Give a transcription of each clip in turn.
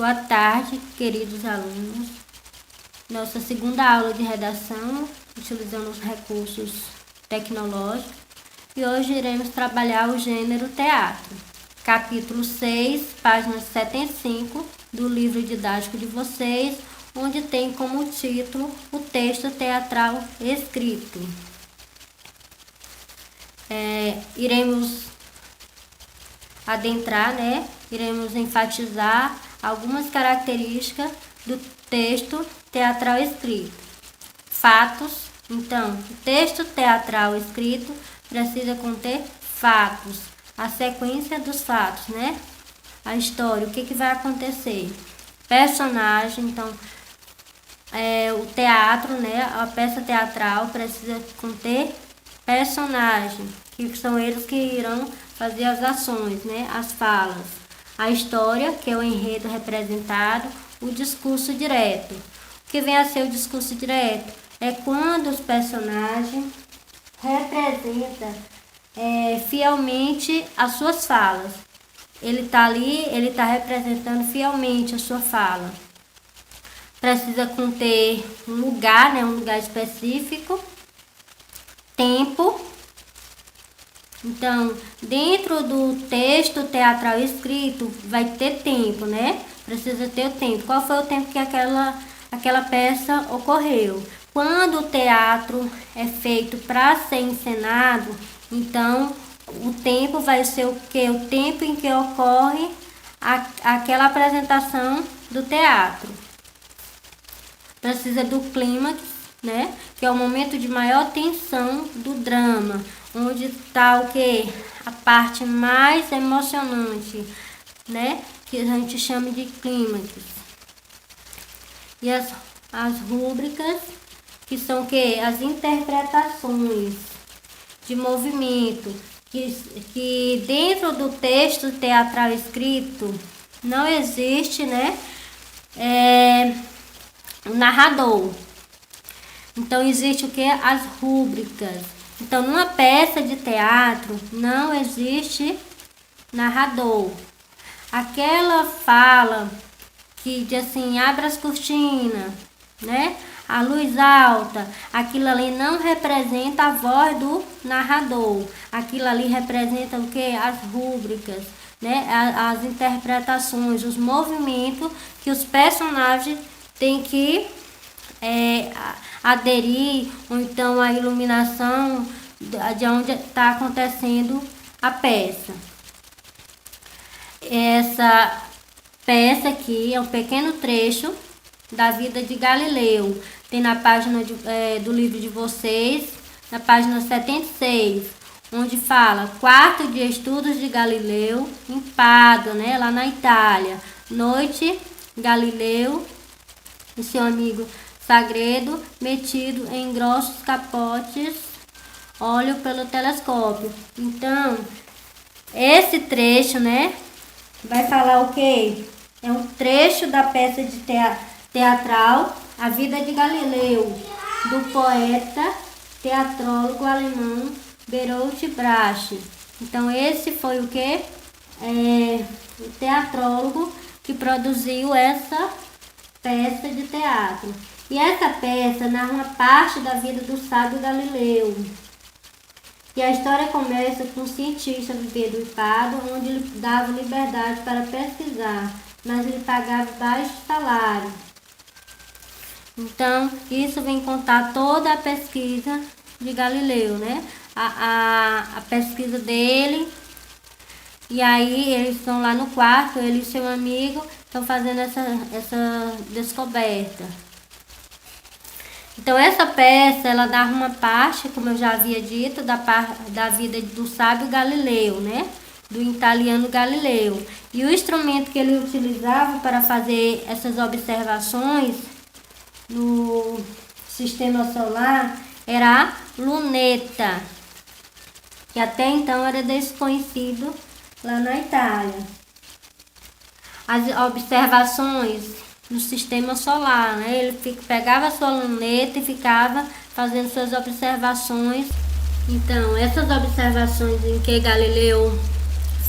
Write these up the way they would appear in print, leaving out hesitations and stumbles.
Boa tarde, queridos alunos. Nossa segunda aula de redação, utilizando os recursos tecnológicos. E hoje iremos trabalhar o gênero teatro. Capítulo 6, página 75 do livro didático de vocês, onde tem como título o texto teatral escrito. Iremos adentrar, iremos enfatizar algumas características do texto teatral escrito. Fatos. Então, o texto teatral escrito precisa conter fatos, a sequência dos fatos, A história, o que vai acontecer. Personagem, então, o teatro, a peça teatral precisa conter personagem, que são eles que irão fazer as ações, as falas. A história, que é o enredo representado, o discurso direto. O que vem a ser o discurso direto? É quando os personagens representam fielmente as suas falas. Ele está ali, ele está representando fielmente a sua fala. Precisa conter um lugar, um lugar específico, tempo. Então, dentro do texto teatral escrito, vai ter tempo, Precisa ter o tempo. Qual foi o tempo que aquela peça ocorreu? Quando o teatro é feito para ser encenado, então o tempo vai ser o quê? O tempo em que ocorre aquela apresentação do teatro. Precisa do clímax, que é o momento de maior tensão do drama, onde está o quê? A parte mais emocionante, que a gente chama de clímax. E as rúbricas, que são o quê? As interpretações de movimento, que dentro do texto teatral escrito não existe, o narrador. Então existe o que? As rúbricas. Então numa peça de teatro não existe narrador. Aquela fala que diz assim, abre as cortinas, a luz alta, aquilo ali não representa a voz do narrador. Aquilo ali representa o que? As rúbricas, as interpretações, os movimentos que os personagens têm que aderir, ou então a iluminação de onde está acontecendo a peça. Essa peça aqui é um pequeno trecho da vida de Galileu. Tem na página do livro de vocês, na página 76, onde fala quarto de estudos de Galileu em Pádua, lá na Itália. Noite, Galileu e seu amigo Sagredo, metido em grossos capotes, olham pelo telescópio. Então, esse trecho, vai falar o quê? É um trecho da peça de teatral A Vida de Galileu, do poeta teatrólogo alemão Bertolt Brecht. Então, esse foi o quê? O teatrólogo que produziu essa peça de teatro. E essa peça narra uma parte da vida do sábio Galileu. E a história começa com um cientista vivendo em Pádua, onde ele dava liberdade para pesquisar, mas ele pagava baixo salário. Então, isso vem contar toda a pesquisa de Galileu, a pesquisa dele. E aí, eles estão lá no quarto, ele e seu amigo estão fazendo essa descoberta. Então, essa peça, ela dá uma parte, como eu já havia dito, da vida do sábio Galileu, do italiano Galileu. E o instrumento que ele utilizava para fazer essas observações no sistema solar era a luneta, que até então era desconhecido lá na Itália. As observações no sistema solar, ele pegava a sua luneta e ficava fazendo suas observações. Então, essas observações em que Galileu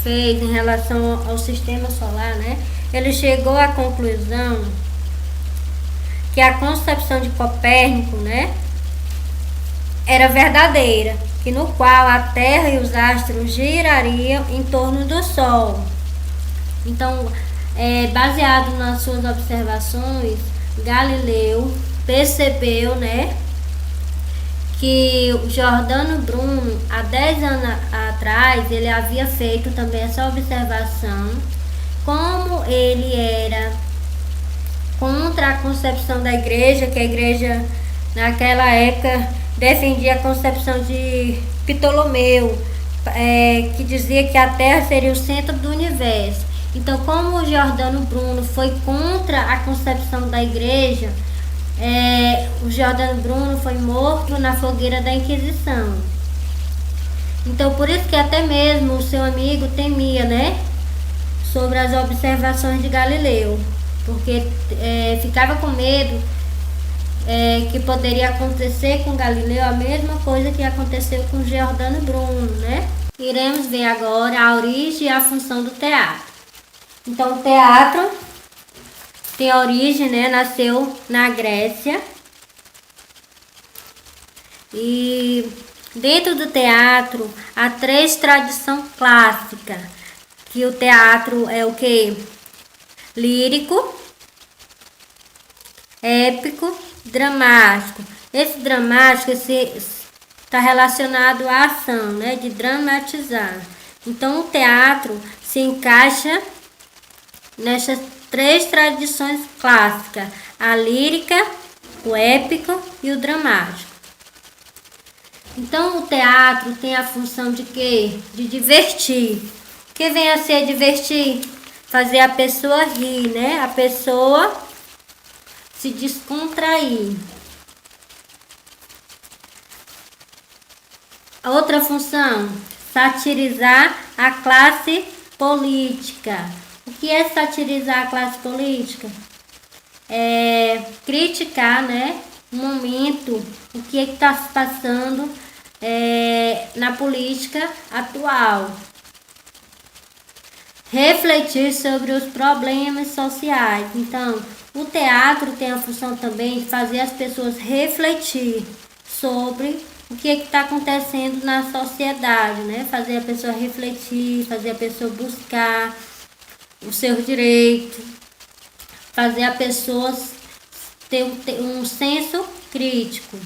fez em relação ao sistema solar, né? Ele chegou à conclusão que a concepção de Copérnico, né, era verdadeira, que no qual a Terra e os astros girariam em torno do Sol. Então, baseado nas suas observações, Galileu percebeu, né, que o Giordano Bruno, há 10 anos atrás, ele havia feito também essa observação, como ele era contra a concepção da igreja, que a igreja naquela época defendia a concepção de Ptolomeu, que dizia que a Terra seria o centro do universo. Então, como o Giordano Bruno foi contra a concepção da igreja, o Giordano Bruno foi morto na fogueira da Inquisição. Então, por isso que até mesmo o seu amigo temia, né, sobre as observações de Galileu, porque ficava com medo que poderia acontecer com Galileu a mesma coisa que aconteceu com Giordano Bruno, né? Iremos ver agora a origem e a função do teatro. Então, o teatro tem origem, né? Nasceu na Grécia. E dentro do teatro há 3 tradições clássicas. Que o teatro é o quê? Lírico, épico, dramático. Esse dramático está relacionado à ação, né? De dramatizar. Então, o teatro se encaixa nessas 3 tradições clássicas: a lírica, o épico e o dramático. Então, o teatro tem a função de quê? De divertir. O que vem a ser divertir? Fazer a pessoa rir, né? A pessoa se descontrair. A outra função, satirizar a classe política. O que é satirizar a classe política? É criticar, né, o momento, o que é que está se passando na política atual. Refletir sobre os problemas sociais. Então, o teatro tem a função também de fazer as pessoas refletir sobre o que está acontecendo na sociedade, né? Fazer a pessoa refletir, fazer a pessoa buscar os seus direitos, fazer a pessoa ter um senso crítico.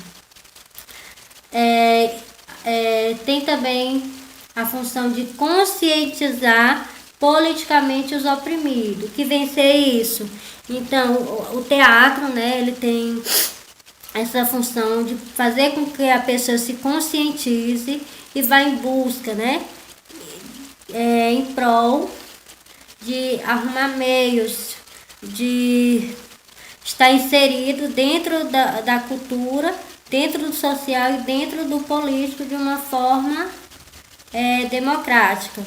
Tem também a função de conscientizar politicamente os oprimidos. Que vem ser isso? Então, o teatro, né, ele tem essa função de fazer com que a pessoa se conscientize e vá em busca, né, em prol de arrumar meios de estar inserido dentro da cultura, dentro do social e dentro do político de uma forma democrática.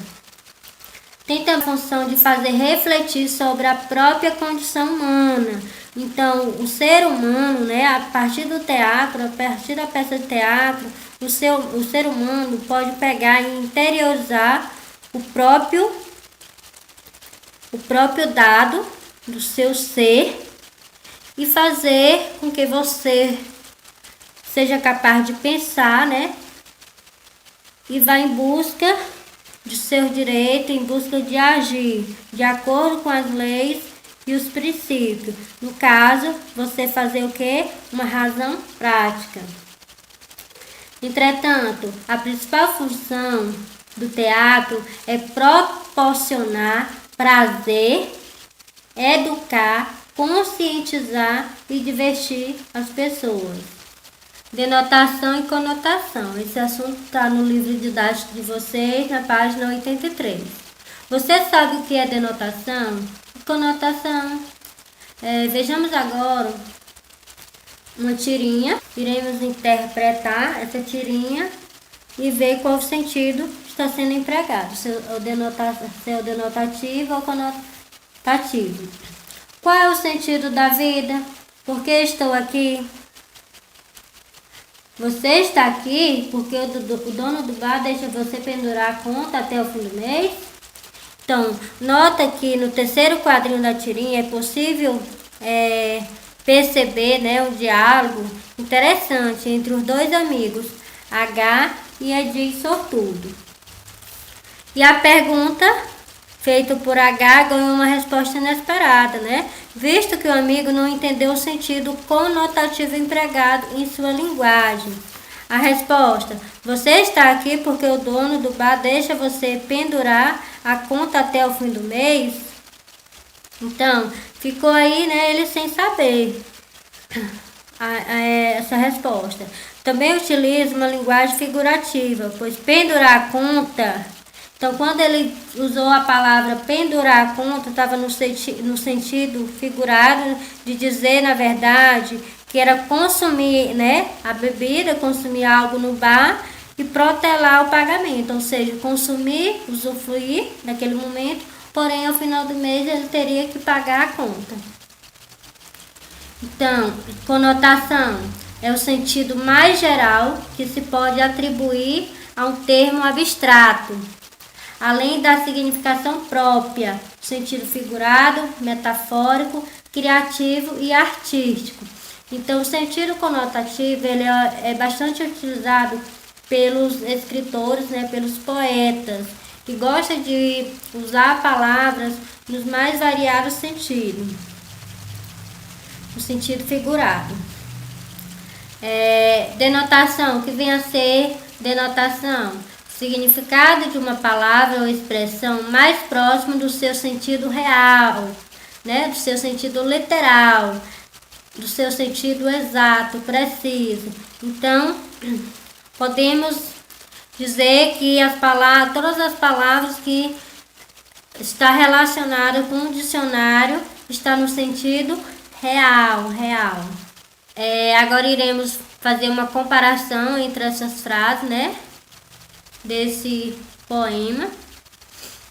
Tem também a função de fazer refletir sobre a própria condição humana. Então, o ser humano, né, a partir do teatro, a partir da peça de teatro, o ser humano pode pegar e interiorizar o próprio dado do seu ser e fazer com que você seja capaz de pensar, né, e vá em busca de seus direitos, em busca de agir de acordo com as leis e os princípios. No caso, você fazer o quê? Uma razão prática. Entretanto, a principal função do teatro é proporcionar prazer, educar, conscientizar e divertir as pessoas. Denotação e conotação. Esse assunto está no livro didático de vocês, na página 83. Você sabe o que é denotação e conotação? Vejamos agora uma tirinha. Iremos interpretar essa tirinha e ver qual o sentido está sendo empregado. Se é o denotativo ou conotativo. Qual é o sentido da vida? Por que estou aqui? Você está aqui porque o dono do bar deixa você pendurar a conta até o fim do mês? Então, nota que no terceiro quadrinho da tirinha é possível perceber, né, um diálogo interessante entre os dois amigos, H e Edi Sortudo. E a pergunta feita por H ganhou uma resposta inesperada, né? Visto que o amigo não entendeu o sentido conotativo empregado em sua linguagem. A resposta: você está aqui porque o dono do bar deixa você pendurar a conta até o fim do mês? Então, ficou aí, né, ele sem saber essa resposta. Também utiliza uma linguagem figurativa, pois pendurar a conta... Então, quando ele usou a palavra pendurar a conta, estava no sentido figurado de dizer, na verdade, que era consumir, né, a bebida, consumir algo no bar e protelar o pagamento, ou seja, consumir, usufruir naquele momento, porém, ao final do mês, ele teria que pagar a conta. Então, conotação é o sentido mais geral que se pode atribuir a um termo abstrato, além da significação própria, sentido figurado, metafórico, criativo e artístico. Então, o sentido conotativo ele é bastante utilizado pelos escritores, né, pelos poetas, que gostam de usar palavras nos mais variados sentidos. O sentido figurado. Denotação, que vem a ser denotação. Significado de uma palavra ou expressão mais próximo do seu sentido real, né? Do seu sentido literal, do seu sentido exato, preciso. Então, podemos dizer que todas as palavras que está relacionada com o dicionário está no sentido real. Agora iremos fazer uma comparação entre essas frases, né? Desse poema.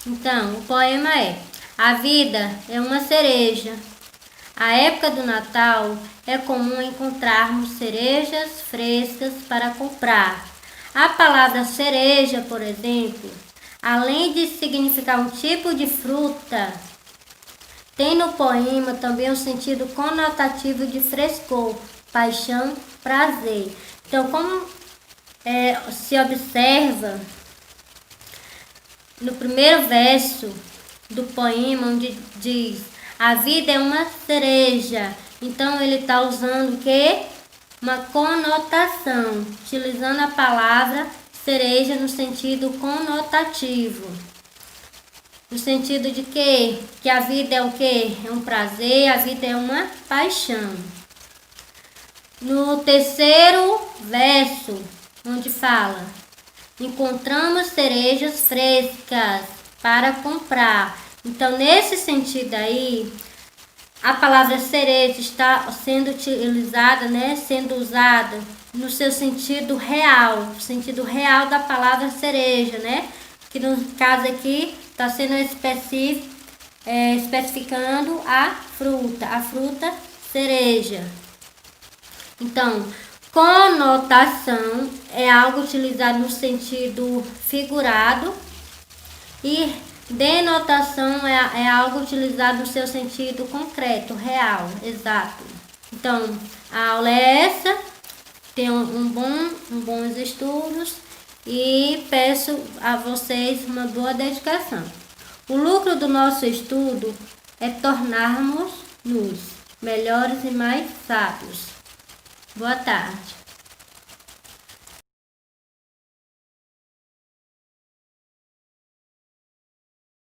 Então, o poema é: a vida é uma cereja. A época do Natal é comum encontrarmos cerejas frescas para comprar. A palavra cereja, por exemplo, além de significar um tipo de fruta, tem no poema também um sentido conotativo de frescor, paixão, prazer. Então, como se observa no primeiro verso do poema, onde diz: a vida é uma cereja. Então ele está usando o quê? Uma conotação, utilizando a palavra cereja no sentido conotativo. No sentido de quê? Que a vida é o quê? É um prazer, a vida é uma paixão. No terceiro verso, onde fala: encontramos cerejas frescas para comprar. Então, nesse sentido aí, a palavra cereja está sendo utilizada, né, sendo usada no seu sentido real, o sentido real da palavra cereja, né, que no caso aqui está sendo especificando a fruta cereja. Então, conotação é algo utilizado no sentido figurado e denotação é algo utilizado no seu sentido concreto, real, exato. Então, a aula é essa. Tenham bons estudos e peço a vocês uma boa dedicação. O lucro do nosso estudo é tornarmos-nos melhores e mais sábios. Boa tarde.